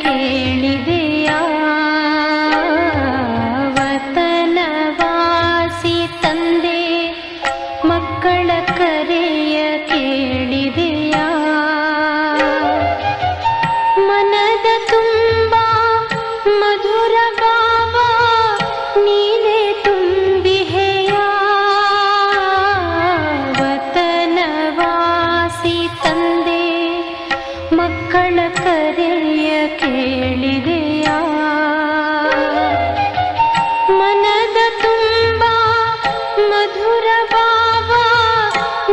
ಕೇಳಿದೆಯಾ? ವತನವಾಸಿ ತಂದೆ ಮಕ್ಕಳ ಕರೆಯ ಕೇಳಿದೆಯಾ? ಮನದ ತುಂಬ ಮಧುರ ಭಾವ ನೀನೇ ತುಂಬಿಹೆಯ. ವತನವಾಸಿ ತಂದೆ ಮಕ್ಕಳ ಕರೆಯ ಕೇಳಿದೆಯಾ? ಮನದ ತುಂಬ ಮಧುರ ಭಾವ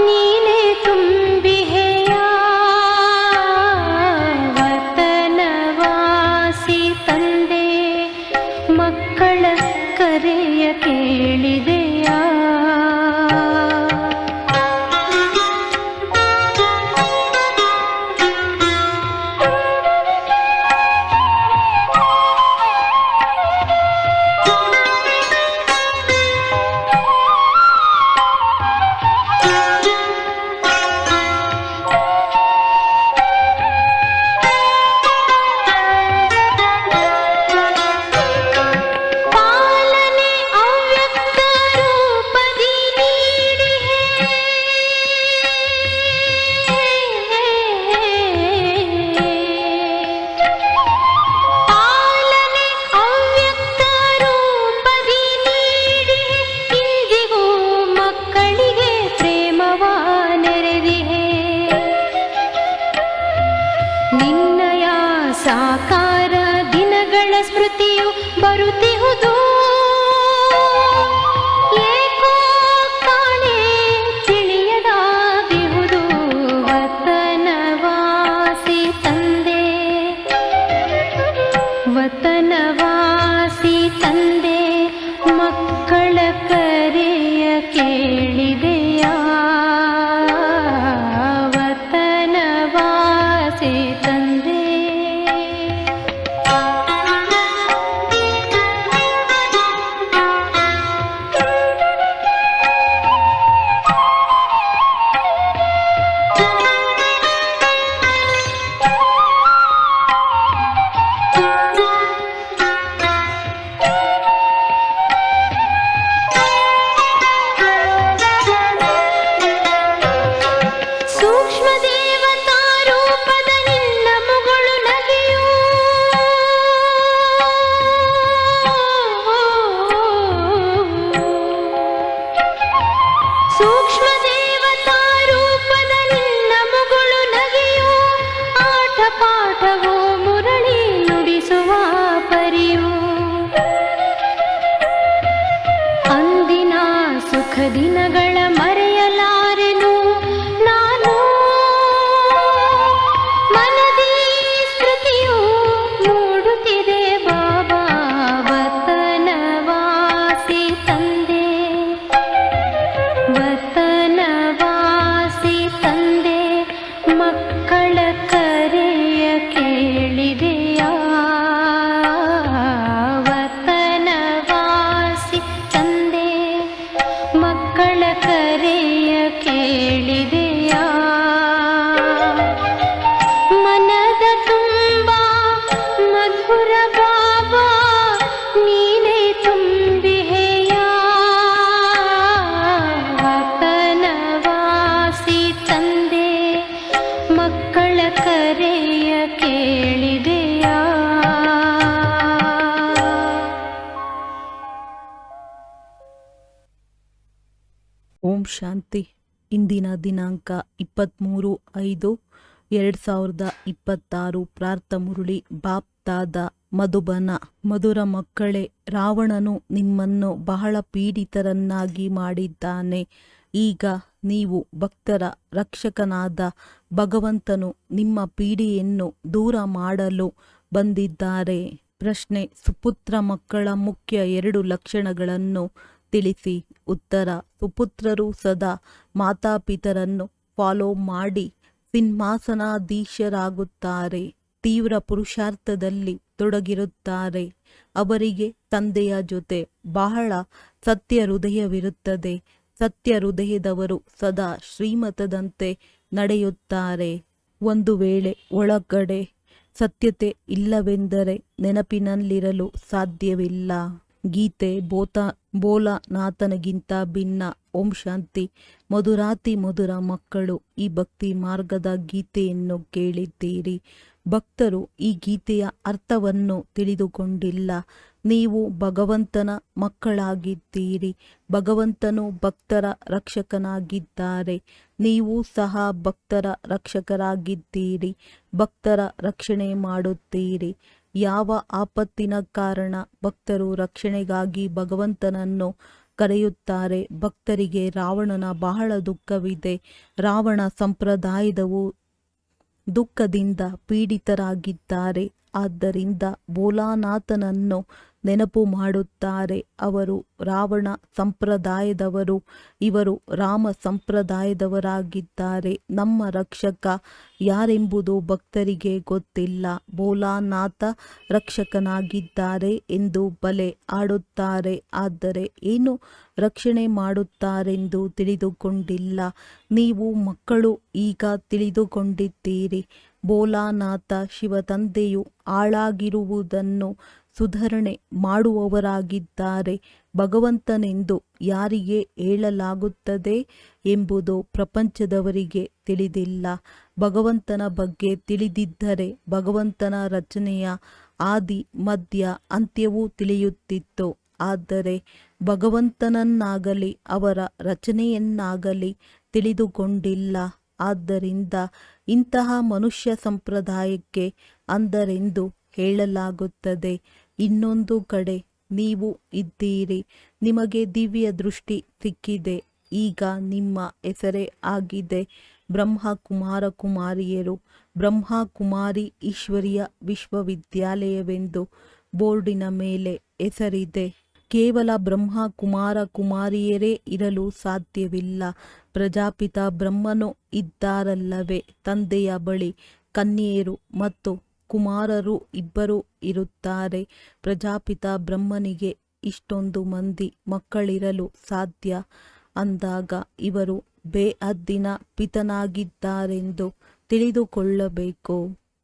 ನೀನೇ ತುಂಬಿಹೆಯ. ವತನವಾಸಿ ತಂದೆ ಮಕ್ಕಳ ಕರೆಯ ಕೇಳಿದೆಯಾ? ಪಾಲನೆ ಅವ್ಯಕ್ತ ರೂಪದಿ ನೀಡಿಹೆ. ಪಾಲನೆ ಅವ್ಯಕ್ತ ರೂಪದಿ ನೀಡಿಹೆ. ಇಂದಿಗೂ ಮಕ್ಕಳಿಗೆ ಪ್ರೇಮವ ನೆರೆದಿಹೆ. ನಿನ್ನಯ ಸಾಕಾರ ದಿನಗಳ ಸ್ಮೃತಿಯು ಬರುತ್ತಿಹುದು. ಏಕೋ ಕಾಣೆ ತಿಳಿಯದಾಗಿಹುದು. ವತನವಾಸಿ ತಂದೆ ವತನವಾಸಿ ತಂದೆ ಮಕ್ಕಳ ಕರೆಯ ಕೇಳಿದೆಯಾ? ವತನವಾಸಿ ತಂದೆ ಸೂಕ್ಷ್ಮ ದೇವತಾ ರೂಪದ ನಿನ್ನ ಮುಗುಳು ನಗೆಯು. ಸೂಕ್ಷ್ಮ ದೇವತಾ ರೂಪದ ನಿನ್ನ ಮುಗುಳು ನಗೆಯು. ಆಟ ಪಾಠವೋ ಮುರಳಿ ನುಡಿಸುವ ಪರಿಯು. ಅಂದಿನ ಸುಖ ದಿನಗಳ ಮರೆಯಲಾರೆನು ನಾನು. ಮನದಿ ಸ್ಮೃತಿಯು ಮೂಡುತ್ತಿದೆ ಬಾಬಾ. ವತನವಾಸಿ ತಂದೆ ವತನವಾಸಿ ತಂದೆ ಮಕ್ಕಳ ಕರೆಯ ಕೇಳಿದೆಯಾ? ವತನವಾಸಿ ತಂದೆ ಮಕ್ಕಳ ಕರೆಯ ಕೇಳಿದೆಯಾ? ಮನದ ತುಂಬ ಮಧುರ ಭಾವ ನೀನೇ ತುಂಬಿಹೆಯ. ವತನವಾಸಿ ತಂದೆ ಮಕ್ಕಳ ಕರೆಯ ಕೇಳಿದೆಯಾ? ಓಂ ಶಾಂತಿ. ಇಂದಿನ ದಿನಾಂಕ 23/5/2026. ಪ್ರಾರ್ಥ ಮುರುಳಿ ಬಾಪ್ ದಾದ ಮಧುಬನ. ಮಧುರ ಮಕ್ಕಳೇ, ರಾವಣನು ನಿಮ್ಮನ್ನು ಬಹಳ ಪೀಡಿತರನ್ನಾಗಿ ಮಾಡಿದ್ದಾನೆ. ಈಗ ನೀವು ಭಕ್ತರ ರಕ್ಷಕನಾದ ಭಗವಂತನು ನಿಮ್ಮ ಪೀಡೆಯನ್ನು ದೂರ ಮಾಡಲು ಬಂದಿದ್ದಾರೆ. ಪ್ರಶ್ನೆ: ಸುಪುತ್ರ ಮಕ್ಕಳ ಮುಖ್ಯ 2 ಲಕ್ಷಣಗಳನ್ನು ತಿಳಿಸಿ. ಉತ್ತರ: ಸುಪುತ್ರರು ಸದಾ ಮಾತಾಪಿತರನ್ನು ಫಾಲೋ ಮಾಡಿ ಸಿಂಹಾಸನಾಧೀಶರಾಗುತ್ತಾರೆ. ತೀವ್ರ ಪುರುಷಾರ್ಥದಲ್ಲಿ ತೊಡಗಿರುತ್ತಾರೆ. ಅವರಿಗೆ ತಂದೆಯ ಜೊತೆ ಬಹಳ ಸತ್ಯ ಹೃದಯವಿರುತ್ತದೆ. ಸತ್ಯ ಹೃದಯದವರು ಸದಾ ಶ್ರೀಮತದಂತೆ ನಡೆಯುತ್ತಾರೆ. ಒಂದು ವೇಳೆ ಒಳಗಡೆ ಸತ್ಯತೆ ಇಲ್ಲವೆಂದರೆ ನೆನಪಿನಲ್ಲಿರಲು ಸಾಧ್ಯವಿಲ್ಲ. ಗೀತೆ ಬೋಲನಾಥನಿಗಿಂತ ಭಿನ್ನ. ಓಂ ಶಾಂತಿ. ಮಧುರಾತಿ ಮಧುರ ಮಕ್ಕಳು, ಈ ಭಕ್ತಿ ಮಾರ್ಗದ ಗೀತೆಯನ್ನು ಕೇಳಿದ್ದೀರಿ. ಭಕ್ತರು ಈ ಗೀತೆಯ ಅರ್ಥವನ್ನು ತಿಳಿದುಕೊಂಡಿಲ್ಲ. ನೀವು ಭಗವಂತನ ಮಕ್ಕಳಾಗಿದ್ದೀರಿ. ಭಗವಂತನು ಭಕ್ತರ ರಕ್ಷಕನಾಗಿದ್ದಾರೆ. ನೀವು ಸಹ ಭಕ್ತರ ರಕ್ಷಕರಾಗಿದ್ದೀರಿ. ಭಕ್ತರ ರಕ್ಷಣೆ ಮಾಡುತ್ತೀರಿ. ಯಾವ ಆಪತ್ತಿನ ಕಾರಣ ಭಕ್ತರು ರಕ್ಷಣೆಗಾಗಿ ಭಗವಂತನನ್ನು ಕರೆಯುತ್ತಾರೆ? ಭಕ್ತರಿಗೆ ರಾವಣನ ಬಹಳ ದುಃಖವಿದೆ. ರಾವಣ ಸಂಪ್ರದಾಯದವು ದುಃಖದಿಂದ ಪೀಡಿತರಾಗಿದ್ದಾರೆ. ಆದ್ದರಿಂದ ಭೋಲಾನಾಥನನ್ನು ನೆನಪು ಮಾಡುತ್ತಾರೆ. ಅವರು ರಾವಣ ಸಂಪ್ರದಾಯದವರು, ಇವರು ರಾಮ ಸಂಪ್ರದಾಯದವರಾಗಿದ್ದಾರೆ. ನಮ್ಮ ರಕ್ಷಕ ಯಾರೆಂಬುದು ಭಕ್ತರಿಗೆ ಗೊತ್ತಿಲ್ಲ. ಭೋಲಾನಾಥ ರಕ್ಷಕನಾಗಿದ್ದಾರೆ ಎಂದು ಬಲೆ ಆಡುತ್ತಾರೆ. ಆದರೆ ಏನು ರಕ್ಷಣೆ ಮಾಡುತ್ತಾರೆಂದು ತಿಳಿದುಕೊಂಡಿಲ್ಲ. ನೀವು ಮಕ್ಕಳು ಈಗ ತಿಳಿದುಕೊಂಡಿದ್ದೀರಿ. ಭೋಲಾನಾಥ ಶಿವತಂದೆಯು ಹಾಳಾಗಿರುವುದನ್ನು ಸುಧಾರಣೆ ಮಾಡುವವರಾಗಿದ್ದಾರೆ. ಭಗವಂತನೆಂದು ಯಾರಿಗೆ ಹೇಳಲಾಗುತ್ತದೆ ಎಂಬುದು ಪ್ರಪಂಚದವರಿಗೆ ತಿಳಿದಿಲ್ಲ. ಭಗವಂತನ ಬಗ್ಗೆ ತಿಳಿದಿದ್ದರೆ ಭಗವಂತನ ರಚನೆಯ ಆದಿ ಮಧ್ಯ ಅಂತ್ಯವೂ ತಿಳಿಯುತ್ತಿತ್ತು. ಆದರೆ ಭಗವಂತನನ್ನಾಗಲಿ ಅವರ ರಚನೆಯನ್ನಾಗಲಿ ತಿಳಿದುಕೊಂಡಿಲ್ಲ. ಆದ್ದರಿಂದ ಇಂತಹ ಮನುಷ್ಯ ಸಂಪ್ರದಾಯಕ್ಕೆ ಅಂಧರೆಂದು ಹೇಳಲಾಗುತ್ತದೆ. ಇನ್ನೊಂದು ಕಡೆ ನೀವು ಇದ್ದೀರಿ. ನಿಮಗೆ ದಿವ್ಯ ದೃಷ್ಟಿ ಸಿಕ್ಕಿದೆ. ಈಗ ನಿಮ್ಮ ಹೆಸರೇ ಆಗಿದೆ ಬ್ರಹ್ಮ ಕುಮಾರ ಕುಮಾರಿಯರು. ಬ್ರಹ್ಮ ಕುಮಾರಿ ಈಶ್ವರೀಯ ವಿಶ್ವವಿದ್ಯಾಲಯವೆಂದು ಬೋರ್ಡಿನ ಮೇಲೆ ಹೆಸರಿದೆ. ಕೇವಲ ಬ್ರಹ್ಮ ಕುಮಾರ ಕುಮಾರಿಯರೇ ಇರಲು ಸಾಧ್ಯವಿಲ್ಲ. ಪ್ರಜಾಪಿತ ಬ್ರಹ್ಮನು ಇದ್ದಾರಲ್ಲವೇ? ತಂದೆಯ ಬಳಿ ಕನ್ಯೆಯರು ಮತ್ತು ಕುಮಾರರು ಇಬ್ಬರು ಇರುತ್ತಾರೆ. ಪ್ರಜಾಪಿತ ಬ್ರಹ್ಮನಿಗೆ ಇಷ್ಟೊಂದು ಮಂದಿ ಮಕ್ಕಳಿರಲು ಸಾಧ್ಯ ಅಂದಾಗ ಇವರು ಬೇಹದ್ದಿನ ಪಿತನಾಗಿದ್ದಾರೆಂದು ತಿಳಿದುಕೊಳ್ಳಬೇಕು.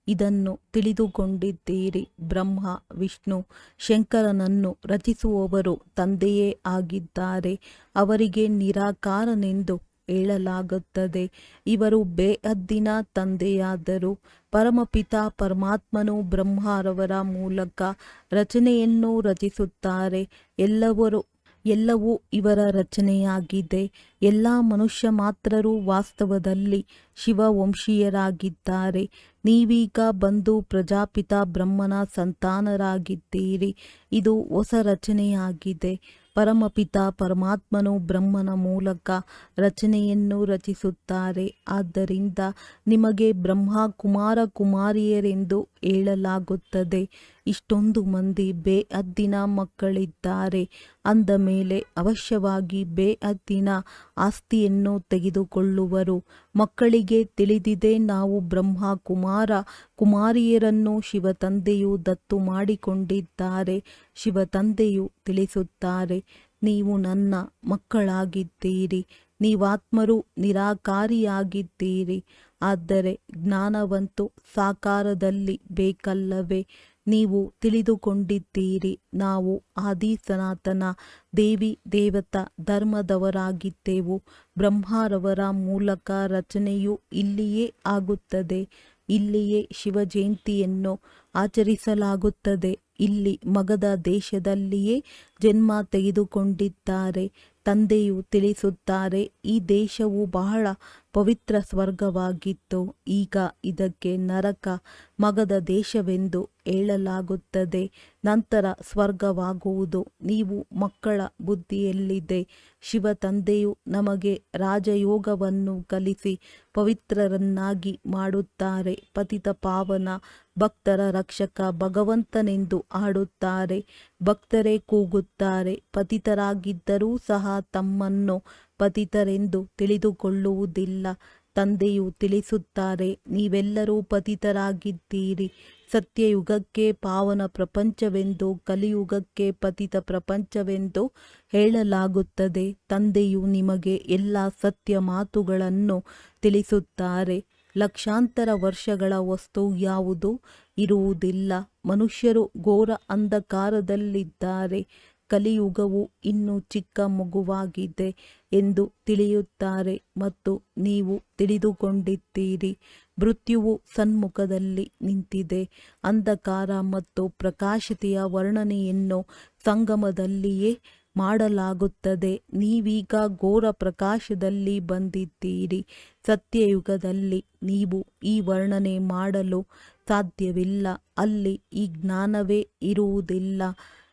ಇದನ್ನು ತಿಳಿದುಕೊಂಡಿದ್ದೀರಿ. ಬ್ರಹ್ಮ ವಿಷ್ಣು ಶಂಕರನನ್ನು ರಚಿಸುವವರು ತಂದೆಯೇ ಆಗಿದ್ದಾರೆ. ಅವರಿಗೆ ನಿರಾಕಾರನೆಂದು ಹೇಳಲಾಗುತ್ತದೆ. ಇವರು ಬೇಹದ್ದಿನ ತಂದೆಯಾದರು. ಪರಮಪಿತ ಪರಮಾತ್ಮನು ಬ್ರಹ್ಮರವರ ಮೂಲಕ ರಚನೆಯನ್ನು ರಚಿಸುತ್ತಾರೆ. ಎಲ್ಲವೂ ಇವರ ರಚನೆಯಾಗಿದೆ. ಎಲ್ಲ ಮನುಷ್ಯ ಮಾತ್ರರು ವಾಸ್ತವದಲ್ಲಿ ಶಿವವಂಶೀಯರಾಗಿದ್ದಾರೆ. ನೀವೀಗ ಬಂದು ಪ್ರಜಾಪಿತ ಬ್ರಹ್ಮನ ಸಂತಾನರಾಗಿದ್ದೀರಿ. ಇದು ಹೊಸ ರಚನೆಯಾಗಿದೆ. ಪರಮಪಿತ ಪರಮಾತ್ಮನು ಬ್ರಹ್ಮನ ಮೂಲಕ ರಚನೆಯನ್ನು ರಚಿಸುತ್ತಾರೆ. ಆದ್ದರಿಂದ ನಿಮಗೆ ಬ್ರಹ್ಮ ಕುಮಾರ ಕುಮಾರಿಯರೆಂದು ಹೇಳಲಾಗುತ್ತದೆ. ಇಷ್ಟೊಂದು ಮಂದಿ ಬೇಹದ್ದಿನ ಮಕ್ಕಳಿದ್ದಾರೆ ಅಂದ ಮೇಲೆ ಅವಶ್ಯವಾಗಿ ಬೇಹದ್ದಿನ ಆಸ್ತಿಯನ್ನು ತೆಗೆದುಕೊಳ್ಳುವರು. ಮಕ್ಕಳಿಗೆ ತಿಳಿದಿದೆ, ನಾವು ಬ್ರಹ್ಮ ಕುಮಾರ ಕುಮಾರಿಯರನ್ನು ಶಿವತಂದೆಯು ದತ್ತು ಮಾಡಿಕೊಂಡಿದ್ದಾರೆ. ಶಿವತಂದೆಯು ತಿಳಿಸುತ್ತಾರೆ, ನೀವು ನನ್ನ ಮಕ್ಕಳಾಗಿದ್ದೀರಿ. ನೀವಾತ್ಮರು ನಿರಾಕಾರಿಯಾಗಿದ್ದೀರಿ. ಆದರೆ ಜ್ಞಾನವಂತೂ ಸಾಕಾರದಲ್ಲಿ ಬೇಕಲ್ಲವೇ? ನೀವು ತಿಳಿದುಕೊಂಡಿದ್ದೀರಿ, ನಾವು ಆದಿ ಸನಾತನ ದೇವಿ ದೇವತಾ ಧರ್ಮದವರಾಗಿದ್ದೆವು. ಬ್ರಹ್ಮರವರ ಮೂಲಕ ರಚನೆಯು ಇಲ್ಲಿಯೇ ಆಗುತ್ತದೆ. ಇಲ್ಲಿಯೇ ಶಿವ ಜಯಂತಿಯನ್ನು ಆಚರಿಸಲಾಗುತ್ತದೆ. ಇಲ್ಲಿ ಮಗಧ ದೇಶದಲ್ಲಿಯೇ ಜನ್ಮ ತೆಗೆದುಕೊಂಡಿದ್ದಾರೆ. ತಂದೆಯು ತಿಳಿಸುತ್ತಾರೆ, ಈ ದೇಶವು ಬಹಳ ಪವಿತ್ರ ಸ್ವರ್ಗವಾಗಿತ್ತು. ಈಗ ಇದಕ್ಕೆ ನರಕ ಮಗಧ ದೇಶವೆಂದು ಹೇಳಲಾಗುತ್ತದೆ. ನಂತರ ಸ್ವರ್ಗವಾಗುವುದು. ನೀವು ಮಕ್ಕಳ ಬುದ್ಧಿಯಲ್ಲಿದೆ. ಶಿವ ತಂದೆಯು ನಮಗೆ ರಾಜಯೋಗವನ್ನು ಕಲಿಸಿ ಪವಿತ್ರರನ್ನಾಗಿ ಮಾಡುತ್ತಾರೆ. ಪತಿತ ಪಾವನ ಭಕ್ತರ ರಕ್ಷಕ ಭಗವಂತನೆಂದು ಆಡುತ್ತಾರೆ. ಭಕ್ತರೇ ಕೂಗುತ್ತಾರೆ. ಪತಿತರಾಗಿದ್ದರೂ ಸಹ ತಮ್ಮನ್ನು ಪತಿತರೆಂದು ತಿಳಿದುಕೊಳ್ಳುವುದಿಲ್ಲ. ತಂದೆಯು ತಿಳಿಸುತ್ತಾರೆ, ನೀವೆಲ್ಲರೂ ಪತಿತರಾಗಿದ್ದೀರಿ. ಸತ್ಯಯುಗಕ್ಕೆ ಪಾವನ ಪ್ರಪಂಚವೆಂದು, ಕಲಿಯುಗಕ್ಕೆ ಪತಿತ ಪ್ರಪಂಚವೆಂದು ಹೇಳಲಾಗುತ್ತದೆ. ತಂದೆಯು ನಿಮಗೆ ಎಲ್ಲ ಸತ್ಯ ಮಾತುಗಳನ್ನು ತಿಳಿಸುತ್ತಾರೆ. ಲಕ್ಷಾಂತರ ವರ್ಷಗಳ ವಸ್ತು ಯಾವುದು ಇರುವುದಿಲ್ಲ. ಮನುಷ್ಯರು ಘೋರ ಅಂಧಕಾರದಲ್ಲಿದ್ದಾರೆ. ಕಲಿಯುಗವು ಇನ್ನೂ ಚಿಕ್ಕ ಮಗುವಾಗಿದೆ ಎಂದು ತಿಳಿಯುತ್ತಾರೆ ಮತ್ತು ನೀವು ತಿಳಿದುಕೊಂಡಿದ್ದೀರಿ. ಮೃತ್ಯುವು ಸನ್ಮುಖದಲ್ಲಿ ನಿಂತಿದೆ. ಅಂಧಕಾರ ಮತ್ತು ಪ್ರಕಾಶತೆಯ ವರ್ಣನೆಯನ್ನು ಸಂಗಮದಲ್ಲಿಯೇ ಮಾಡಲಾಗುತ್ತದೆ. ನೀವೀಗ ಘೋರ ಪ್ರಕಾಶದಲ್ಲಿ ಬಂದಿದ್ದೀರಿ. ಸತ್ಯಯುಗದಲ್ಲಿ ನೀವು ಈ ವರ್ಣನೆ ಮಾಡಲು ಸಾಧ್ಯವಿಲ್ಲ. ಅಲ್ಲಿ ಈ ಜ್ಞಾನವೇ ಇರುವುದಿಲ್ಲ.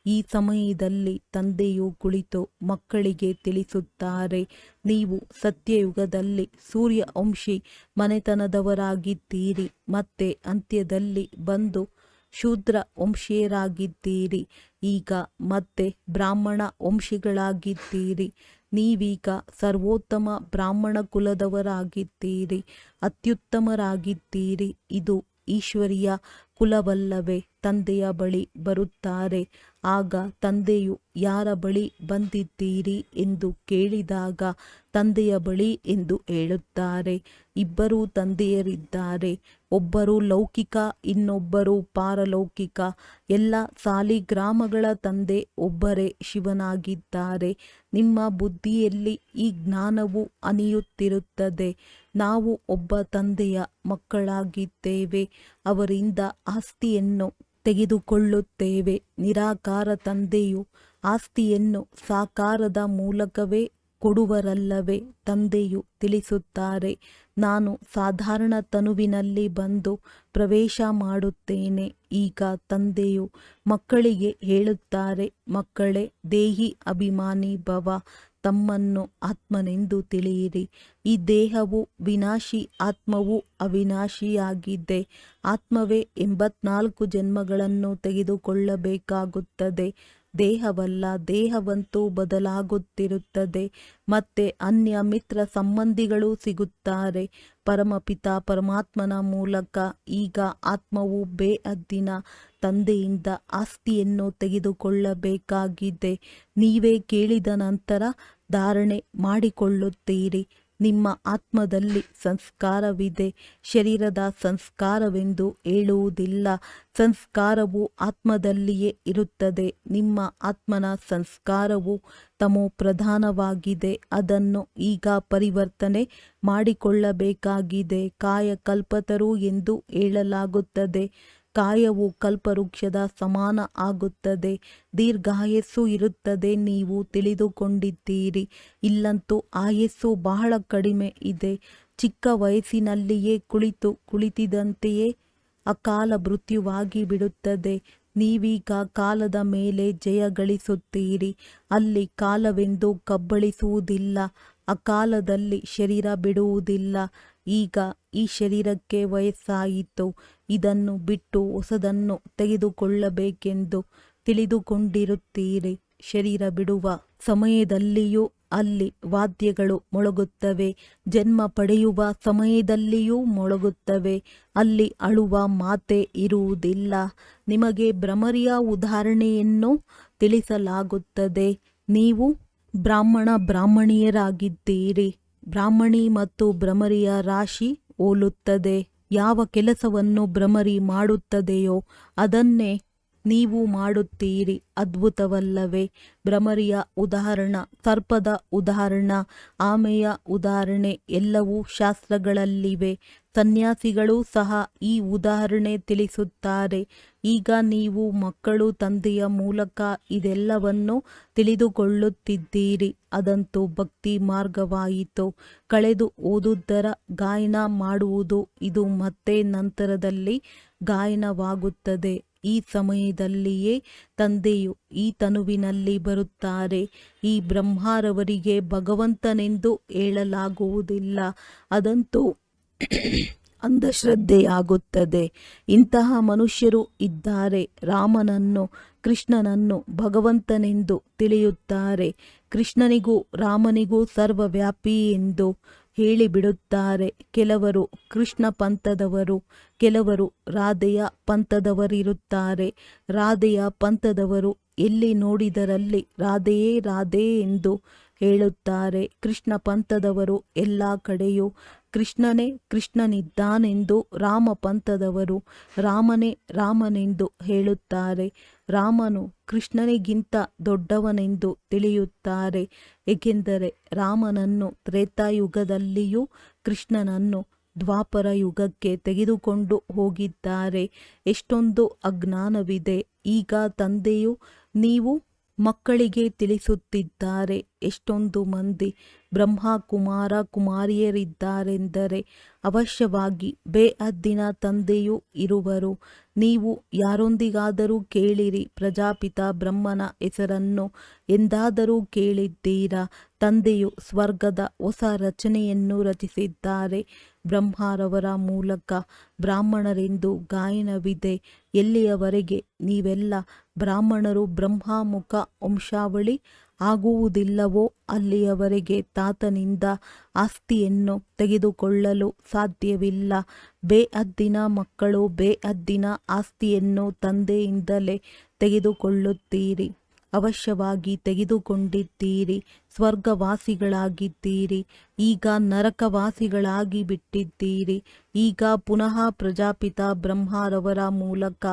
ಈ ಸಮಯದಲ್ಲಿ ತಂದೆಯು ಕುಳಿತು ಮಕ್ಕಳಿಗೆ ತಿಳಿಸುತ್ತಾರೆ, ನೀವು ಸತ್ಯಯುಗದಲ್ಲಿ ಸೂರ್ಯವಂಶಿ ಮನೆತನದವರಾಗಿದ್ದೀರಿ. ಮತ್ತೆ ಅಂತ್ಯದಲ್ಲಿ ಬಂದು ಶೂದ್ರ ವಂಶೀಯರಾಗಿದ್ದೀರಿ. ಈಗ ಮತ್ತೆ ಬ್ರಾಹ್ಮಣ ವಂಶಿಗಳಾಗಿದ್ದೀರಿ. ನೀವೀಗ ಸರ್ವೋತ್ತಮ ಬ್ರಾಹ್ಮಣ ಕುಲದವರಾಗಿದ್ದೀರಿ, ಅತ್ಯುತ್ತಮರಾಗಿದ್ದೀರಿ. ಇದು ಈಶ್ವರಿಯ ಕುಲವಲ್ಲವೇ? ತಂದೆಯ ಬಳಿ ಬರುತ್ತಾರೆ. ಆಗ ತಂದೆಯು ಯಾರ ಬಳಿ ಬಂದಿದ್ದೀರಿ ಎಂದು ಕೇಳಿದಾಗ ತಂದೆಯ ಬಳಿ ಎಂದು ಹೇಳುತ್ತಾರೆ. ಇಬ್ಬರೂ ತಂದೆಯರಿದ್ದಾರೆ, ಒಬ್ಬರು ಲೌಕಿಕ, ಇನ್ನೊಬ್ಬರು ಪಾರಲೌಕಿಕ. ಎಲ್ಲ ಸಾಲಿಗ್ರಾಮಗಳ ತಂದೆ ಒಬ್ಬರೇ ಶಿವನಾಗಿದ್ದಾರೆ. ನಿಮ್ಮ ಬುದ್ಧಿಯಲ್ಲಿ ಈ ಜ್ಞಾನವು ಅನಿಯುತ್ತಿರುತ್ತದೆ. ನಾವು ಒಬ್ಬ ತಂದೆಯ ಮಕ್ಕಳಾಗಿದ್ದೇವೆ. ಅವರಿಂದ ಆಸ್ತಿಯನ್ನು ತೆಗೆದುಕೊಳ್ಳುತ್ತೇವೆ. ನಿರಾಕಾರ ತಂದೆಯು ಆಸ್ತಿಯನ್ನು ಸಾಕಾರದ ಮೂಲಕವೇ ಕೊಡುವರಲ್ಲವೇ? ತಂದೆಯು ತಿಳಿಸುತ್ತಾರೆ, ನಾನು ಸಾಧಾರಣ ತನುವಿನಲ್ಲಿ ಬಂದು ಪ್ರವೇಶ ಮಾಡುತ್ತೇನೆ. ಈಗ ತಂದೆಯು ಮಕ್ಕಳಿಗೆ ಹೇಳುತ್ತಾರೆ, ಮಕ್ಕಳೇ, ದೇಹಿ ಅಭಿಮಾನಿ ಭವ. ತಮ್ಮನ್ನು ಆತ್ಮನೆಂದು ತಿಳಿಯಿರಿ. ಈ ದೇಹವು ವಿನಾಶಿ, ಆತ್ಮವು ಅವಿನಾಶಿಯಾಗಿದೆ. ಆತ್ಮವೇ 84 ಜನ್ಮಗಳನ್ನು ತೆಗೆದುಕೊಳ್ಳಬೇಕಾಗುತ್ತದೆ, ದೇಹವಲ್ಲ. ದೇಹವಂತೂ ಬದಲಾಗುತ್ತಿರುತ್ತದೆ. ಮತ್ತೆ ಅನ್ಯ ಮಿತ್ರ ಸಂಬಂಧಿಗಳು ಸಿಗುತ್ತಾರೆ ಪರಮಪಿತ ಪರಮಾತ್ಮನ ಮೂಲಕ. ಈಗ ಆತ್ಮವು ಬೇಹದ್ದಿನ ತಂದೆಯಿಂದ ಆಸ್ತಿಯನ್ನು ತೆಗೆದುಕೊಳ್ಳಬೇಕಾಗಿದೆ. ನೀವೇ ಕೇಳಿದ ನಂತರ ಧಾರಣೆ ಮಾಡಿಕೊಳ್ಳುತ್ತೀರಿ. ನಿಮ್ಮ ಆತ್ಮದಲ್ಲಿ ಸಂಸ್ಕಾರವಿದೆ, ಶರೀರದ ಸಂಸ್ಕಾರವೆಂದು ಹೇಳುವುದಿಲ್ಲ. ಸಂಸ್ಕಾರವು ಆತ್ಮದಲ್ಲಿಯೇ ಇರುತ್ತದೆ. ನಿಮ್ಮ ಆತ್ಮನ ಸಂಸ್ಕಾರವು ತಮೋ ಪ್ರಧಾನವಾಗಿದೆ. ಅದನ್ನು ಈಗ ಪರಿವರ್ತನೆ ಮಾಡಿಕೊಳ್ಳಬೇಕಾಗಿದೆ. ಕಾಯಕಲ್ಪತರು ಎಂದು ಹೇಳಲಾಗುತ್ತದೆ. ಕಾಯವು ಕಲ್ಪವೃಕ್ಷದ ಸಮಾನ ಆಗುತ್ತದೆ. ದೀರ್ಘಾಯಸ್ಸು ಇರುತ್ತದೆ. ನೀವು ತಿಳಿದುಕೊಂಡಿದ್ದೀರಿ. ಇಲ್ಲಂತೂ ಆಯಸ್ಸು ಬಹಳ ಕಡಿಮೆ ಇದೆ. ಚಿಕ್ಕ ವಯಸ್ಸಿನಲ್ಲಿಯೇ ಕುಳಿತಿದಂತೆಯೇ ಅಕಾಲ ಮೃತ್ಯುವಾಗಿ ಬಿಡುತ್ತದೆ. ನೀವೀಗ ಕಾಲದ ಮೇಲೆ ಜಯ ಗಳಿಸುತ್ತೀರಿ. ಅಲ್ಲಿ ಕಾಲವೆಂದು ಕಬ್ಬಳಿಸುವುದಿಲ್ಲ. ಅಕಾಲದಲ್ಲಿ ಶರೀರ ಬಿಡುವುದಿಲ್ಲ. ಈಗ ಈ ಶರೀರಕ್ಕೆ ವಯಸ್ಸಾಯಿತು. ಇದನ್ನು ಬಿಟ್ಟು ಹೊಸದನ್ನು ತೆಗೆದುಕೊಳ್ಳಬೇಕೆಂದು ತಿಳಿದುಕೊಂಡಿರುತ್ತೀರಿ. ಶರೀರ ಬಿಡುವ ಸಮಯದಲ್ಲಿಯೂ ಅಲ್ಲಿ ವಾದ್ಯಗಳು ಮೊಳಗುತ್ತವೆ. ಜನ್ಮ ಪಡೆಯುವ ಸಮಯದಲ್ಲಿಯೂ ಮೊಳಗುತ್ತವೆ. ಅಲ್ಲಿ ಅಳುವ ಮಾತೆ ಇರುವುದಿಲ್ಲ. ನಿಮಗೆ ಭ್ರಮರಿಯ ಉದಾಹರಣೆಯನ್ನು ತಿಳಿಸಲಾಗುತ್ತದೆ. ನೀವು ಬ್ರಾಹ್ಮಣಿಯರಾಗಿದ್ದೀರಿ. ಬ್ರಾಹ್ಮಣಿ ಮತ್ತು ಭ್ರಮರಿಯ ರಾಶಿ ಹೋಲುತ್ತದೆ. ಯಾವ ಕೆಲಸವನ್ನು ಭ್ರಮರಿ ಮಾಡುತ್ತದೆಯೋ ಅದನ್ನೇ ನೀವು ಮಾಡುತ್ತೀರಿ. ಅದ್ಭುತವಲ್ಲವೇ? ಭ್ರಮರಿಯ ಉದಾಹರಣ, ಸರ್ಪದ ಉದಾಹರಣ, ಆಮೆಯ ಉದಾಹರಣೆ ಎಲ್ಲವೂ ಶಾಸ್ತ್ರಗಳಲ್ಲಿವೆ. ಸನ್ಯಾಸಿಗಳು ಸಹ ಈ ಉದಾಹರಣೆ ತಿಳಿಸುತ್ತಾರೆ. ಈಗ ನೀವು ಮಕ್ಕಳು ತಂದೆಯ ಮೂಲಕ ಇದೆಲ್ಲವನ್ನು ತಿಳಿದುಕೊಳ್ಳುತ್ತಿದ್ದೀರಿ. ಅದಂತೂ ಭಕ್ತಿ ಮಾರ್ಗವಾಯಿತು. ಕಳೆದು ಓದುವುದರ ಗಾಯನ ಮಾಡುವುದು ಇದು ಮತ್ತೆ ನಂತರದಲ್ಲಿ ಗಾಯನವಾಗುತ್ತದೆ. ಈ ಸಮಯದಲ್ಲಿಯೇ ತಂದೆಯು ಈ ತನುವಿನಲ್ಲಿ ಬರುತ್ತಾರೆ. ಈ ಬ್ರಹ್ಮರವರಿಗೆ ಭಗವಂತನೆಂದು ಹೇಳಲಾಗುವುದಿಲ್ಲ. ಅದಂತೂ ಅಂಧಶ್ರದ್ಧೆಯಾಗುತ್ತದೆ. ಇಂತಹ ಮನುಷ್ಯರು ಇದ್ದಾರೆ. ರಾಮನನ್ನು ಕೃಷ್ಣನನ್ನು ಭಗವಂತನೆಂದು ತಿಳಿಯುತ್ತಾರೆ. ಕೃಷ್ಣನಿಗೂ ರಾಮನಿಗೂ ಸರ್ವವ್ಯಾಪಿ ಎಂದು ಹೇಳಿಬಿಡುತ್ತಾರೆ. ಕೆಲವರು ಕೃಷ್ಣ ಪಂಥದವರು, ಕೆಲವರು ರಾಧೆಯ ಪಂಥದವರಿರುತ್ತಾರೆ. ರಾಧೆಯ ಪಂಥದವರು ಎಲ್ಲಿ ನೋಡಿದರಲ್ಲಿ ರಾಧೆಯೇ ರಾಧೆ ಎಂದು ಹೇಳುತ್ತಾರೆ. ಕೃಷ್ಣ ಪಂಥದವರು ಎಲ್ಲ ಕಡೆಯೂ ಕೃಷ್ಣನೇ ಕೃಷ್ಣನಿದ್ದಾನೆಂದು ರಾಮಪಂಥದವರು ರಾಮನೇ ರಾಮನೆಂದು ಹೇಳುತ್ತಾರೆ. ರಾಮನು ಕೃಷ್ಣನಿಗಿಂತ ದೊಡ್ಡವನೆಂದು ತಿಳಿಯುತ್ತಾರೆ. ಏಕೆಂದರೆ ರಾಮನನ್ನು ತ್ರೇತಾಯುಗದಲ್ಲಿಯೂ ಕೃಷ್ಣನನ್ನು ದ್ವಾಪರ ಯುಗಕ್ಕೆ ತೆಗೆದುಕೊಂಡು ಹೋಗಿದ್ದಾರೆ. ಎಷ್ಟೊಂದು ಅಜ್ಞಾನವಿದೆ. ಈಗ ತಂದೆಯು ನೀವು ಮಕ್ಕಳಿಗೆ ತಿಳಿಸುತ್ತಿದ್ದಾರೆ. ಎಷ್ಟೊಂದು ಮಂದಿ ಬ್ರಹ್ಮ ಕುಮಾರ ಕುಮಾರಿಯರಿದ್ದಾರೆಂದರೆ ಅವಶ್ಯವಾಗಿ ಬೇಹದ್ದಿನ ತಂದೆಯೂ ಇರುವರು. ನೀವು ಯಾರೊಂದಿಗಾದರೂ ಕೇಳಿರಿ, ಪ್ರಜಾಪಿತ ಬ್ರಹ್ಮನ ಹೆಸರನ್ನು ಎಂದಾದರೂ ಕೇಳಿದ್ದೀರಾ? ತಂದೆಯು ಸ್ವರ್ಗದ ಹೊಸ ರಚನೆಯನ್ನು ರಚಿಸಿದ್ದಾರೆ. ಬ್ರಹ್ಮರವರ ಮೂಲಕ ಬ್ರಾಹ್ಮಣರೆಂದು ಗಾಯನವಿದೆ. ಎಲ್ಲಿಯವರೆಗೆ ನೀವೆಲ್ಲ ಬ್ರಾಹ್ಮಣರು ಬ್ರಹ್ಮಮುಖ ವಂಶಾವಳಿ ಆಗುವುದಿಲ್ಲವೋ ಅಲ್ಲಿಯವರೆಗೆ ತಾತನಿಂದ ಆಸ್ತಿಯನ್ನು ತೆಗೆದುಕೊಳ್ಳಲು ಸಾಧ್ಯವಿಲ್ಲ. ಬೇಹದ್ದಿನ ಮಕ್ಕಳು ಬೇಹದ್ದಿನ ಆಸ್ತಿಯನ್ನು ತಂದೆಯಿಂದಲೇ ತೆಗೆದುಕೊಳ್ಳುತ್ತೀರಿ. ಅವಶ್ಯವಾಗಿ ತೆಗೆದುಕೊಂಡಿದ್ದೀರಿ. ಸ್ವರ್ಗವಾಸಿಗಳಾಗಿದ್ದೀರಿ. ಈಗ ನರಕವಾಸಿಗಳಾಗಿ ಬಿಟ್ಟಿದ್ದೀರಿ. ಈಗ ಪುನಃ ಪ್ರಜಾಪಿತ ಬ್ರಹ್ಮರವರ ಮೂಲಕ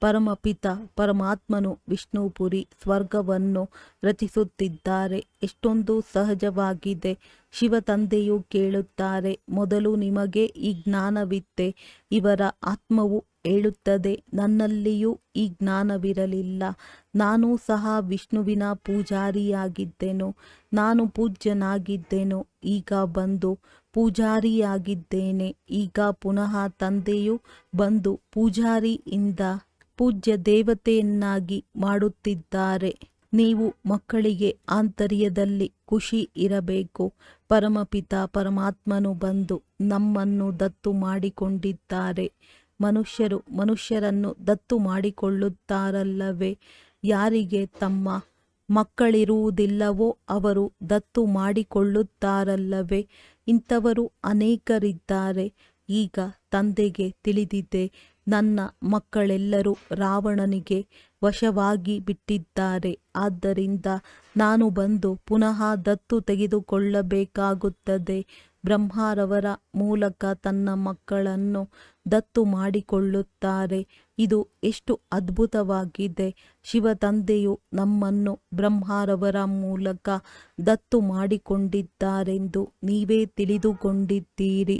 ಪರಮಪಿತ ಪರಮಾತ್ಮನು ವಿಷ್ಣುಪುರಿ ಸ್ವರ್ಗವನ್ನು ರಚಿಸುತ್ತಿದ್ದಾರೆ. ಎಷ್ಟೊಂದು ಸಹಜವಾಗಿದೆ. ಶಿವ ತಂದೆಯು ಕೇಳುತ್ತಾರೆ, ಮೊದಲು ನಿಮಗೆ ಈ ಜ್ಞಾನವಿತ್ತೆ? ಇವರ ಆತ್ಮವು ಹೇಳುತ್ತದೆ, ನನ್ನಲ್ಲಿಯೂ ಈ ಜ್ಞಾನವಿರಲಿಲ್ಲ. ನಾನು ಸಹ ವಿಷ್ಣುವಿನ ಪೂಜಾರಿಯಾಗಿದ್ದೆನು. ನಾನು ಪೂಜ್ಯನಾಗಿದ್ದೆನು. ಈಗ ಬಂದು ಪೂಜಾರಿಯಾಗಿದ್ದೇನೆ. ಈಗ ಪುನಃ ತಂದೆಯು ಬಂದು ಪೂಜಾರಿಯಿಂದ ಪೂಜ್ಯ ದೇವತೆಯನ್ನಾಗಿ ಮಾಡುತ್ತಿದ್ದಾರೆ. ನೀವು ಮಕ್ಕಳಿಗೆ ಆಂತರ್ಯದಲ್ಲಿ ಖುಷಿ ಇರಬೇಕು. ಪರಮಪಿತ ಪರಮಾತ್ಮನು ಬಂದು ನಮ್ಮನ್ನು ದತ್ತು ಮಾಡಿಕೊಂಡಿದ್ದಾರೆ. ಮನುಷ್ಯರು ಮನುಷ್ಯರನ್ನು ದತ್ತು ಮಾಡಿಕೊಳ್ಳುತ್ತಾರಲ್ಲವೇ? ಯಾರಿಗೆ ತಮ್ಮ ಮಕ್ಕಳಿರುವುದಿಲ್ಲವೋ ಅವರು ದತ್ತು ಮಾಡಿಕೊಳ್ಳುತ್ತಾರಲ್ಲವೇ? ಇಂಥವರು ಅನೇಕರಿದ್ದಾರೆ. ಈಗ ತಂದೆಗೆ ತಿಳಿದಿದೆ, ನನ್ನ ಮಕ್ಕಳೆಲ್ಲರೂ ರಾವಣನಿಗೆ ವಶವಾಗಿ ಬಿಟ್ಟಿದ್ದಾರೆ. ಆದ್ದರಿಂದ ನಾನು ಬಂದು ಪುನಃ ದತ್ತು ತೆಗೆದುಕೊಳ್ಳಬೇಕಾಗುತ್ತದೆ. ಬ್ರಹ್ಮರವರ ಮೂಲಕ ತನ್ನ ಮಕ್ಕಳನ್ನು ದತ್ತು ಮಾಡಿಕೊಳ್ಳುತ್ತಾರೆ. ಇದು ಎಷ್ಟು ಅದ್ಭುತವಾಗಿದೆ. ಶಿವ ತಂದೆಯು ನಮ್ಮನ್ನು ಬ್ರಹ್ಮರವರ ಮೂಲಕ ದತ್ತು ಮಾಡಿಕೊಂಡಿದ್ದಾರೆಂದು ನೀವೇ ತಿಳಿದುಕೊಂಡಿದ್ದೀರಿ.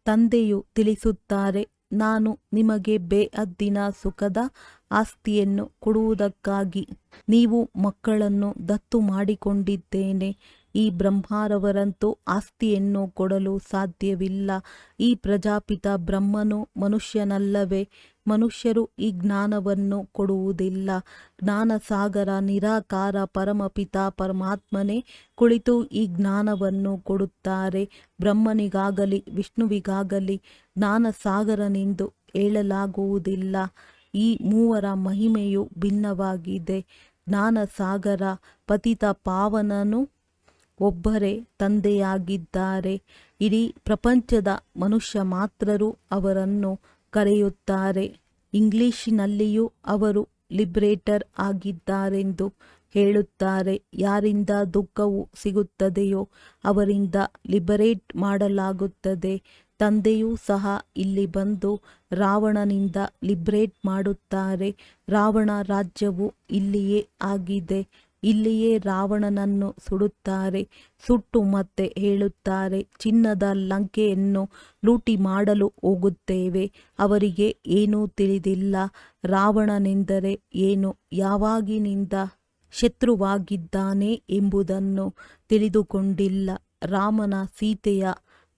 ತಂದೆಯು ತಿಳಿಸುತ್ತಾರೆ, ನಾನು ನಿಮಗೆ ಬೇಹದ್ದಿನ ಸುಖದ ಆಸ್ತಿಯನ್ನು ಕೊಡುವುದಕ್ಕಾಗಿ ನೀವು ಮಕ್ಕಳನ್ನು ದತ್ತು ಮಾಡಿಕೊಂಡಿದ್ದೇನೆ. ಈ ಬ್ರಹ್ಮರವರಂತೂ ಆಸ್ತಿಯನ್ನು ಕೊಡಲು ಸಾಧ್ಯವಿಲ್ಲ. ಈ ಪ್ರಜಾಪಿತ ಬ್ರಹ್ಮನು ಮನುಷ್ಯನಲ್ಲವೇ? ಮನುಷ್ಯರು ಈ ಜ್ಞಾನವನ್ನು ಕೊಡುವುದಿಲ್ಲ. ಜ್ಞಾನಸಾಗರ ನಿರಾಕಾರ ಪರಮಪಿತ ಪರಮಾತ್ಮನೇ ಕುಳಿತು ಈ ಜ್ಞಾನವನ್ನು ಕೊಡುತ್ತಾರೆ. ಬ್ರಹ್ಮನಿಗಾಗಲಿ ವಿಷ್ಣುವಿಗಾಗಲಿ ಜ್ಞಾನಸಾಗರನೆಂದು ಹೇಳಲಾಗುವುದಿಲ್ಲ. ಈ ಮೂವರ ಮಹಿಮೆಯು ಭಿನ್ನವಾಗಿದೆ. ಜ್ಞಾನಸಾಗರ ಪತಿತ ಪಾವನನು ಒಬ್ಬರೇ ತಂದೆಯಾಗಿದ್ದಾರೆ. ಇಡೀ ಪ್ರಪಂಚದ ಮನುಷ್ಯ ಮಾತ್ರರು ಅವರನ್ನು ಕರೆಯುತ್ತಾರೆ. ಇಂಗ್ಲಿಷಿನಲ್ಲಿಯೂ ಅವರು ಲಿಬ್ರೇಟರ್ ಆಗಿದ್ದಾರೆಂದು ಹೇಳುತ್ತಾರೆ. ಯಾರಿಂದ ದುಃಖವು ಸಿಗುತ್ತದೆಯೋ ಅವರಿಂದ ಲಿಬರೇಟ್ ಮಾಡಲಾಗುತ್ತದೆ. ತಂದೆಯೂ ಸಹ ಇಲ್ಲಿ ಬಂದು ರಾವಣನಿಂದ ಲಿಬ್ರೇಟ್ ಮಾಡುತ್ತಾರೆ. ರಾವಣ ರಾಜ್ಯವು ಇಲ್ಲಿಯೇ ಆಗಿದೆ. ಇಲ್ಲಿಯೇ ರಾವಣನನ್ನು ಸುಡುತ್ತಾರೆ. ಸುಟ್ಟು ಮತ್ತೆ ಹೇಳುತ್ತಾರೆ, ಚಿನ್ನದ ಲಂಕೆಯನ್ನು ಲೂಟಿ ಮಾಡಲು ಹೋಗುತ್ತೇವೆ. ಅವರಿಗೆ ಏನೂ ತಿಳಿದಿಲ್ಲ. ರಾವಣನೆಂದರೆ ಏನು, ಯಾವಾಗಿನಿಂದ ಶತ್ರುವಾಗಿದ್ದಾನೆ ಎಂಬುದನ್ನು ತಿಳಿದುಕೊಂಡಿಲ್ಲ. ರಾಮನ ಸೀತೆಯ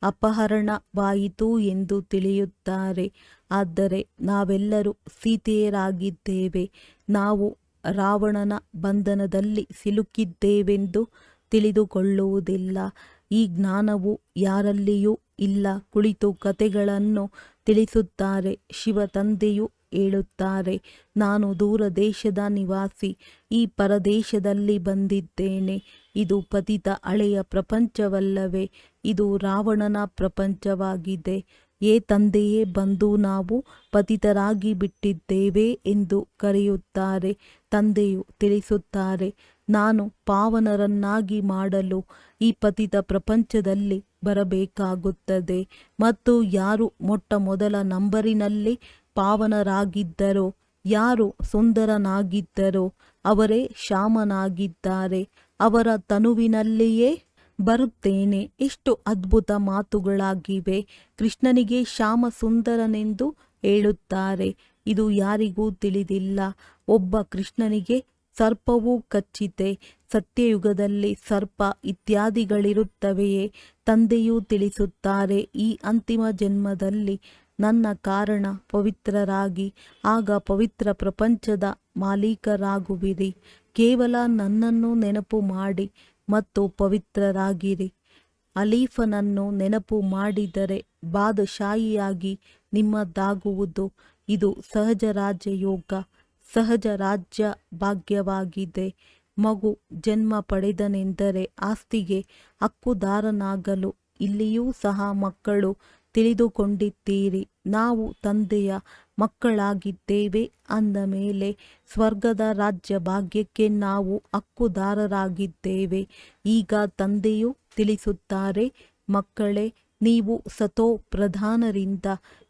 ಅಪಹರಣವಾಯಿತು ಎಂದು ತಿಳಿಯುತ್ತಾರೆ. ಆದರೆ ನಾವೆಲ್ಲರೂ ಸೀತೆಯರಾಗಿದ್ದೇವೆ. ನಾವು ರಾವಣನ ಬಂಧನದಲ್ಲಿ ಸಿಲುಕಿದ್ದೇವೆಂದು ತಿಳಿದುಕೊಳ್ಳುವುದಿಲ್ಲ. ಈ ಜ್ಞಾನವು ಯಾರಲ್ಲಿಯೂ ಇಲ್ಲ. ಕುಳಿತು ಕಥೆಗಳನ್ನು ತಿಳಿಸುತ್ತಾರೆ. ಶಿವ ತಂದೆಯು ಹೇಳುತ್ತಾರೆ, ನಾನು ದೂರ ದೇಶದ ನಿವಾಸಿ. ಈ ಪರದೇಶದಲ್ಲಿ ಬಂದಿದ್ದೇನೆ. ಇದು ಪತಿತ ಹಳೆಯ ಪ್ರಪಂಚವಲ್ಲವೇ? ಇದು ರಾವಣನ ಪ್ರಪಂಚವಾಗಿದೆ. ಏ ತಂದೆಯೇ ಬಂದು ನಾವು ಪತಿತರಾಗಿ ಬಿಟ್ಟಿದ್ದೇವೆ ಎಂದು ಕರೆಯುತ್ತಾರೆ. ತಂದೆಯು ತಿಳಿಸುತ್ತಾರೆ, ನಾನು ಪಾವನರನ್ನಾಗಿ ಮಾಡಲು ಈ ಪತಿತ ಪ್ರಪಂಚದಲ್ಲಿ ಬರಬೇಕಾಗುತ್ತದೆ ಮತ್ತು ಯಾರು ಮೊಟ್ಟ ಮೊದಲ ನಂಬರಿನಲ್ಲಿ ಪಾವನರಾಗಿದ್ದರೋ, ಯಾರು ಸುಂದರನಾಗಿದ್ದರೋ ಅವರೇ ಶ್ಯಾಮನಾಗಿದ್ದಾರೆ. ಅವರ ತನುವಿನಲ್ಲಿಯೇ ಬರುತ್ತೇನೆ. ಎಷ್ಟು ಅದ್ಭುತ ಮಾತುಗಳಾಗಿವೆ. ಕೃಷ್ಣನಿಗೆ ಶ್ಯಾಮ ಸುಂದರನೆಂದು ಹೇಳುತ್ತಾರೆ. ಇದು ಯಾರಿಗೂ ತಿಳಿದಿಲ್ಲ. ಒಬ್ಬ ಕೃಷ್ಣನಿಗೆ ಸರ್ಪವೂ ಕಚ್ಚಿತೆ. ಸತ್ಯಯುಗದಲ್ಲಿ ಸರ್ಪ ಇತ್ಯಾದಿಗಳಿರುತ್ತವೆಯೇ? ತಂದೆಯೂ ತಿಳಿಸುತ್ತಾರೆ, ಈ ಅಂತಿಮ ಜನ್ಮದಲ್ಲಿ ನನ್ನ ಕಾರಣ ಪವಿತ್ರರಾಗಿ ಆಗ ಪವಿತ್ರ ಪ್ರಪಂಚದ ಮಾಲೀಕರಾಗುವಿರಿ. ಕೇವಲ ನನ್ನನ್ನು ನೆನಪು ಮಾಡಿ ಮತ್ತು ಪವಿತ್ರರಾಗಿರಿ. ಅಲೀಫನನ್ನು ನೆನಪು ಮಾಡಿದರೆ ಬಾದಶಾಹಿಯಾಗಿ ನಿಮ್ಮದಾಗುವುದು. ಇದು ಸಹಜ ರಾಜಯೋಗ, ಸಹಜ ರಾಜ್ಯ ಭಾಗ್ಯವಾಗಿದೆ. ಮಗು ಜನ್ಮ ಪಡೆದನೆಂದರೆ ಆಸ್ತಿಗೆ ಹಕ್ಕುದಾರನಾಗಲು. ಇಲ್ಲಿಯೂ ಸಹ ಮಕ್ಕಳು ತಿಳಿದುಕೊಂಡಿದ್ದೀರಿ. ನಾವು ತಂದೆಯ ಮಕ್ಕಳಾಗಿದ್ದೇವೆ ಅಂದ ಮೇಲೆ ಸ್ವರ್ಗದ ರಾಜ್ಯ ಭಾಗ್ಯಕ್ಕೆ ನಾವು ಹಕ್ಕುದಾರರಾಗಿದ್ದೇವೆ. ಈಗ ತಂದೆಯು ತಿಳಿಸುತ್ತಾರೆ, ಮಕ್ಕಳೇ, ನೀವು ಸತೋ ಪ್ರಧಾನರಿಂದ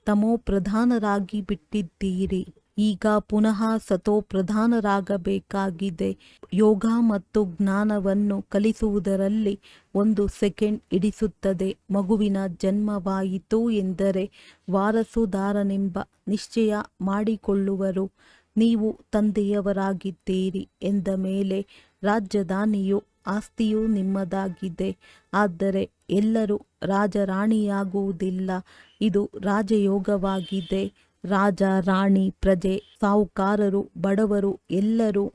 ತಮೋ ಪ್ರಧಾನರಾಗಿ ಬಿಟ್ಟಿದ್ದೀರಿ. ಈಗ ಪುನಃ ಸತೋ ಪ್ರಧಾನರಾಗಬೇಕಾಗಿದೆ. ಯೋಗ ಮತ್ತು ಜ್ಞಾನವನ್ನು ಕಲಿಸುವುದರಲ್ಲಿ 1 ಸೆಕೆಂಡ್ ಹಿಡಿಸುತ್ತದೆ. ಮಗುವಿನ ಜನ್ಮವಾಯಿತು ಎಂದರೆ ವಾರಸುದಾರನೆಂಬ ನಿಶ್ಚಯ ಮಾಡಿಕೊಳ್ಳುವರು. ನೀವು ತಂದೆಯವರಾಗಿದ್ದೀರಿ ಎಂದ ಮೇಲೆ ರಾಜಧಾನಿಯು ಆಸ್ತಿಯೂ ನಿಮ್ಮದಾಗಿದೆ. ಆದರೆ ಎಲ್ಲರೂ ರಾಜರಾಣಿಯಾಗುವುದಿಲ್ಲ. ಇದು ರಾಜಯೋಗವಾಗಿದೆ. ರಾಜ, ರಾಣಿ, ಪ್ರಜೆ, ಸಾಹುಕಾರರು, ಬಡವರು ಎಲ್ಲರೂ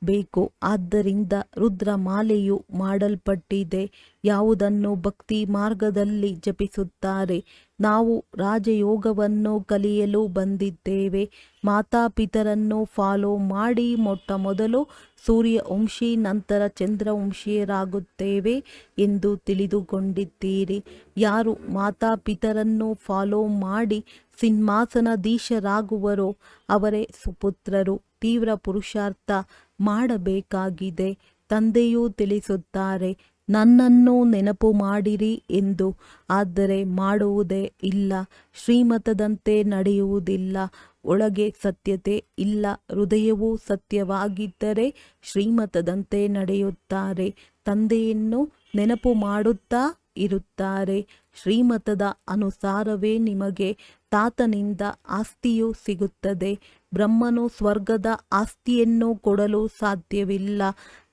ಬೇಕು. ಆದ್ದರಿಂದ ರುದ್ರಮಾಲೆಯು ಮಾಡಲ್ಪಟ್ಟಿದೆ. ಯಾವುದನ್ನು ಭಕ್ತಿ ಮಾರ್ಗದಲ್ಲಿ ಜಪಿಸುತ್ತಾರೆ. ನಾವು ರಾಜಯೋಗವನ್ನು ಕಲಿಯಲು ಬಂದಿದ್ದೇವೆ. ಮಾತಾಪಿತರನ್ನು ಫಾಲೋ ಮಾಡಿ ಮೊಟ್ಟ ಮೊದಲು ಸೂರ್ಯವಂಶಿ ನಂತರ ಚಂದ್ರವಂಶಿಯರಾಗುತ್ತೇವೆ ಎಂದು ತಿಳಿದುಕೊಂಡಿದ್ದೀರಿ. ಯಾರು ಮಾತಾಪಿತರನ್ನು ಫಾಲೋ ಮಾಡಿ ಸಿಂಹಾಸನಾಧೀಶರಾಗುವರೋ ಅವರೇ ಸುಪುತ್ರರು. ತೀವ್ರ ಪುರುಷಾರ್ಥ ಮಾಡಬೇಕಾಗಿದೆ. ತಂದೆಯೂ ತಿಳಿಸುತ್ತಾರೆ, ನನ್ನನ್ನು ನೆನಪು ಮಾಡಿರಿ ಎಂದು. ಆದರೆ ಮಾಡುವುದೇ ಇಲ್ಲ. ಶ್ರೀಮತದಂತೆ ನಡೆಯುವುದಿಲ್ಲ. ಒಳಗೆ ಸತ್ಯತೆ ಇಲ್ಲ. ಹೃದಯವೂ ಸತ್ಯವಾಗಿದ್ದರೆ ಶ್ರೀಮತದಂತೆ ನಡೆಯುತ್ತಾರೆ. ತಂದೆಯನ್ನು ನೆನಪು ಮಾಡುತ್ತಾ ಇರುತ್ತಾರೆ. ಶ್ರೀಮತದ ಅನುಸಾರವೇ ನಿಮಗೆ ತಾತನಿಂದ ಆಸ್ತಿಯು ಸಿಗುತ್ತದೆ. ಬ್ರಹ್ಮನು ಸ್ವರ್ಗದ ಆಸ್ತಿಯನ್ನು ಕೊಡಲು ಸಾಧ್ಯವಿಲ್ಲ.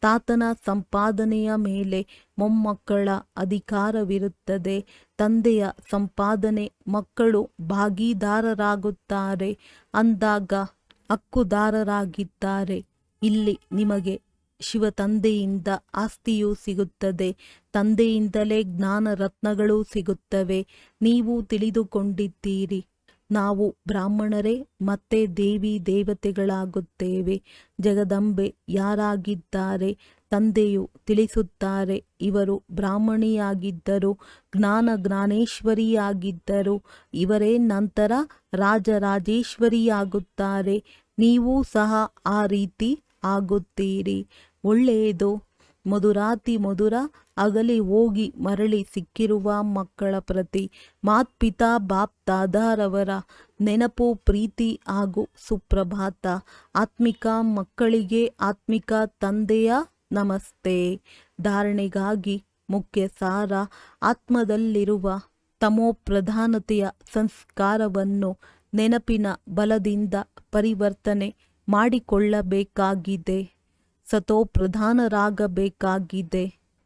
ತಾತನ ಸಂಪಾದನೆಯ ಮೇಲೆ ಮೊಮ್ಮಕ್ಕಳ ಅಧಿಕಾರವಿರುತ್ತದೆ. ತಂದೆಯ ಸಂಪಾದನೆ ಮಕ್ಕಳು ಭಾಗಿದಾರರಾಗುತ್ತಾರೆ ಅಂದಾಗ ಹಕ್ಕುದಾರರಾಗಿದ್ದಾರೆ. ಇಲ್ಲಿ ನಿಮಗೆ ಶಿವ ತಂದೆಯಿಂದ ಆಸ್ತಿಯೂ ಸಿಗುತ್ತದೆ. ತಂದೆಯಿಂದಲೇ ಜ್ಞಾನ ರತ್ನಗಳು ಸಿಗುತ್ತವೆ. ನೀವು ತಿಳಿದುಕೊಂಡಿದ್ದೀರಿ, ನಾವು ಬ್ರಾಹ್ಮಣರೇ ಮತ್ತೆ ದೇವಿ ದೇವತೆಗಳಾಗುತ್ತೇವೆ. ಜಗದಂಬೆ ಯಾರಾಗಿದ್ದಾರೆ? ತಂದೆಯು ತಿಳಿಸುತ್ತಾರೆ, ಇವರು ಬ್ರಾಹ್ಮಣಿಯಾಗಿದ್ದರು, ಜ್ಞಾನೇಶ್ವರಿಯಾಗಿದ್ದರು. ಇವರೇ ನಂತರ ರಾಜರಾಜೇಶ್ವರಿಯಾಗುತ್ತಾರೆ. ನೀವು ಸಹ ಆ ರೀತಿ ಆಗುತ್ತೀರಿ. ಒಳ್ಳೆಯದು. ಮಧುರಾತಿ ಮಧುರ ಅಗಲಿ ಹೋಗಿ ಮರಳಿ ಸಿಕ್ಕಿರುವ ಮಕ್ಕಳ ಪ್ರತಿ ಮಾತ್ಪಿತಾ ಬಾಪ್ ದಾದಾರವರ ನೆನಪು, ಪ್ರೀತಿ ಹಾಗೂ ಸುಪ್ರಭಾತ. ಆತ್ಮಿಕ ಮಕ್ಕಳಿಗೆ ಆತ್ಮಿಕ ತಂದೆಯ ನಮಸ್ತೆ. ಧಾರಣೆಗಾಗಿ ಮುಖ್ಯ ಸಾರ: ಆತ್ಮದಲ್ಲಿರುವ ತಮೋಪ್ರಧಾನತೆಯ ಸಂಸ್ಕಾರವನ್ನು ನೆನಪಿನ ಬಲದಿಂದ ಪರಿವರ್ತನೆ ಮಾಡಿಕೊಳ್ಳಬೇಕಾಗಿದೆ. ಸತೋಪ್ರಧಾನರಾಗಬೇಕಾಗಿದೆ.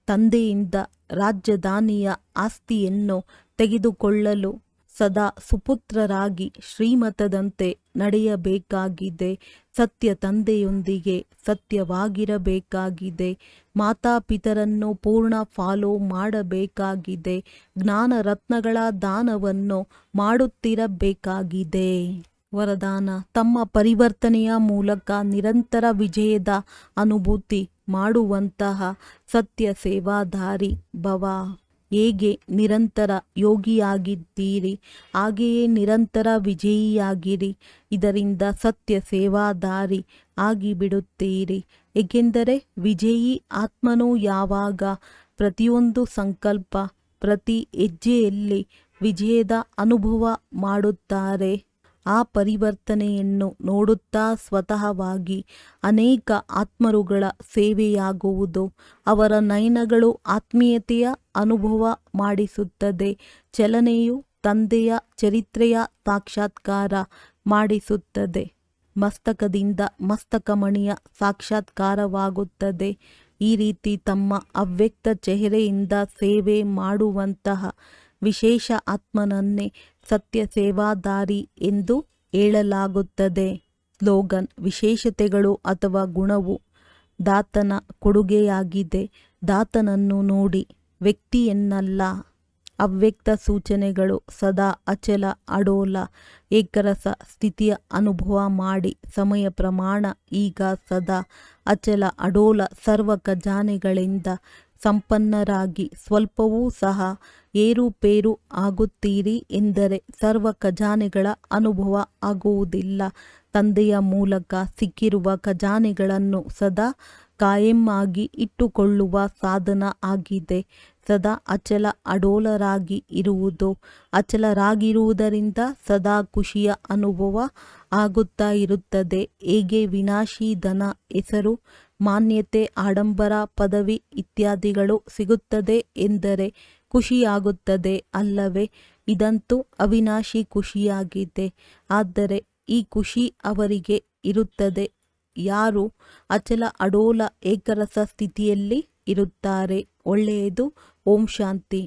ತಂದೆಯಿಂದ ರಾಜಧಾನಿಯ ಆಸ್ತಿಯನ್ನು ತೆಗೆದುಕೊಳ್ಳಲು ಸದಾ ಸುಪುತ್ರರಾಗಿ ಶ್ರೀಮತದಂತೆ ನಡೆಯಬೇಕಾಗಿದೆ. ಸತ್ಯ ತಂದೆಯೊಂದಿಗೆ ಸತ್ಯವಾಗಿರಬೇಕಾಗಿದೆ. ಮಾತಾಪಿತರನ್ನು ಪೂರ್ಣ ಫಾಲೋ ಮಾಡಬೇಕಾಗಿದೆ. ಜ್ಞಾನ ರತ್ನಗಳ ದಾನವನ್ನು ಮಾಡುತ್ತಿರಬೇಕಾಗಿದೆ. ವರದಾನ: ತಮ್ಮ ಪರಿವರ್ತನೆಯ ಮೂಲಕ ನಿರಂತರ ವಿಜಯದ ಅನುಭೂತಿ ಮಾಡುವಂತಹ ಸತ್ಯ ಸೇವಾಧಾರಿ ಭವ. ಹೇಗೆ ನಿರಂತರ ಯೋಗಿಯಾಗಿದ್ದೀರಿ ಹಾಗೆಯೇ ನಿರಂತರ ವಿಜಯಿಯಾಗಿರಿ. ಇದರಿಂದ ಸತ್ಯ ಸೇವಾದಾರಿ ಆಗಿಬಿಡುತ್ತೀರಿ. ಏಕೆಂದರೆ ವಿಜಯಿ ಆತ್ಮನು ಯಾವಾಗ ಪ್ರತಿಯೊಂದು ಸಂಕಲ್ಪ, ಪ್ರತಿ ಹೆಜ್ಜೆಯಲ್ಲಿ ವಿಜಯದ ಅನುಭವ ಮಾಡುತ್ತಾರೆ, ಆ ಪರಿವರ್ತನೆಯನ್ನು ನೋಡುತ್ತಾ ಸ್ವತಃವಾಗಿ ಅನೇಕ ಆತ್ಮರುಗಳ ಸೇವೆಯಾಗುವುದು ಅವರ ನಯನಗಳು ಆತ್ಮೀಯತೆಯ ಅನುಭವ ಮಾಡಿಸುತ್ತದೆ. ಚಲನೆಯು ತಂದೆಯ ಚರಿತ್ರೆಯ ಸಾಕ್ಷಾತ್ಕಾರ ಮಾಡಿಸುತ್ತದೆ. ಮಸ್ತಕದಿಂದ ಮಸ್ತಕಮಣಿಯ ಸಾಕ್ಷಾತ್ಕಾರವಾಗುತ್ತದೆ. ಈ ರೀತಿ ತಮ್ಮ ಅವ್ಯಕ್ತ ಚೆಹರೆಯಿಂದ ಸೇವೆ ಮಾಡುವಂತಹ ವಿಶೇಷ ಆತ್ಮನನ್ನೇ ಸತ್ಯ ಸೇವಾದಾರಿ ಎಂದು ಹೇಳಲಾಗುತ್ತದೆ. ಸ್ಲೋಗನ್: ವಿಶೇಷತೆಗಳು ಅಥವಾ ಗುಣವು ದಾತನ ಕೊಡುಗೆಯಾಗಿದೆ. ದಾತನನ್ನು ನೋಡಿ, ವ್ಯಕ್ತಿಯನ್ನಲ್ಲ. ಅವ್ಯಕ್ತ ಸೂಚನೆಗಳು ಸದಾ ಅಚಲ, ಅಡೋಲ, ಏಕರಸ ಸ್ಥಿತಿಯ ಅನುಭವ ಮಾಡಿ. ಸಮಯ ಪ್ರಮಾಣ ಈಗ ಸದಾ ಅಚಲ, ಅಡೋಲ, ಸರ್ವ ಖಜಾನೆಗಳಿಂದ ಸಂಪನ್ನರಾಗಿ ಸ್ವಲ್ಪವೂ ಸಹ ಏರುಪೇರು ಆಗುತ್ತೀರಿ ಎಂದರೆ ಸರ್ವ ಖಜಾನೆಗಳ ಅನುಭವ ಆಗುವುದಿಲ್ಲ. ತಂದೆಯ ಮೂಲಕ ಸಿಕ್ಕಿರುವ ಖಜಾನೆಗಳನ್ನು ಸದಾ ಕಾಯಂ ಇಟ್ಟುಕೊಳ್ಳುವ ಸಾಧನ ಆಗಿದೆ. ಸದಾ ಅಚಲ ಅಡೋಲರಾಗಿ ಇರುವುದು. ಅಚಲರಾಗಿರುವುದರಿಂದ ಸದಾ ಖುಷಿಯ ಅನುಭವ ಆಗುತ್ತಾ ಇರುತ್ತದೆ. ಹೇಗೆ ವಿನಾಶಿ ಧನ, ಹೆಸರು, ಮಾನ್ಯತೆ, ಆಡಂಬರ, ಪದವಿ ಇತ್ಯಾದಿಗಳು ಸಿಗುತ್ತದೆ ಎಂದರೆ ಖುಷಿಯಾಗುತ್ತದೆ ಅಲ್ಲವೇ? ಇದಂತೂ ಅವಿನಾಶಿ ಖುಷಿಯಾಗಿದೆ. ಆದರೆ ಈ ಖುಷಿ ಅವರಿಗೆ ಇರುತ್ತದೆ ಯಾರು ಅಚಲ ಅಡೋಲ ಏಕರಸ ಸ್ಥಿತಿಯಲ್ಲಿ ಇರುತ್ತಾರೆ. ಒಳ್ಳೆಯದು. ಓಂ ಶಾಂತಿ.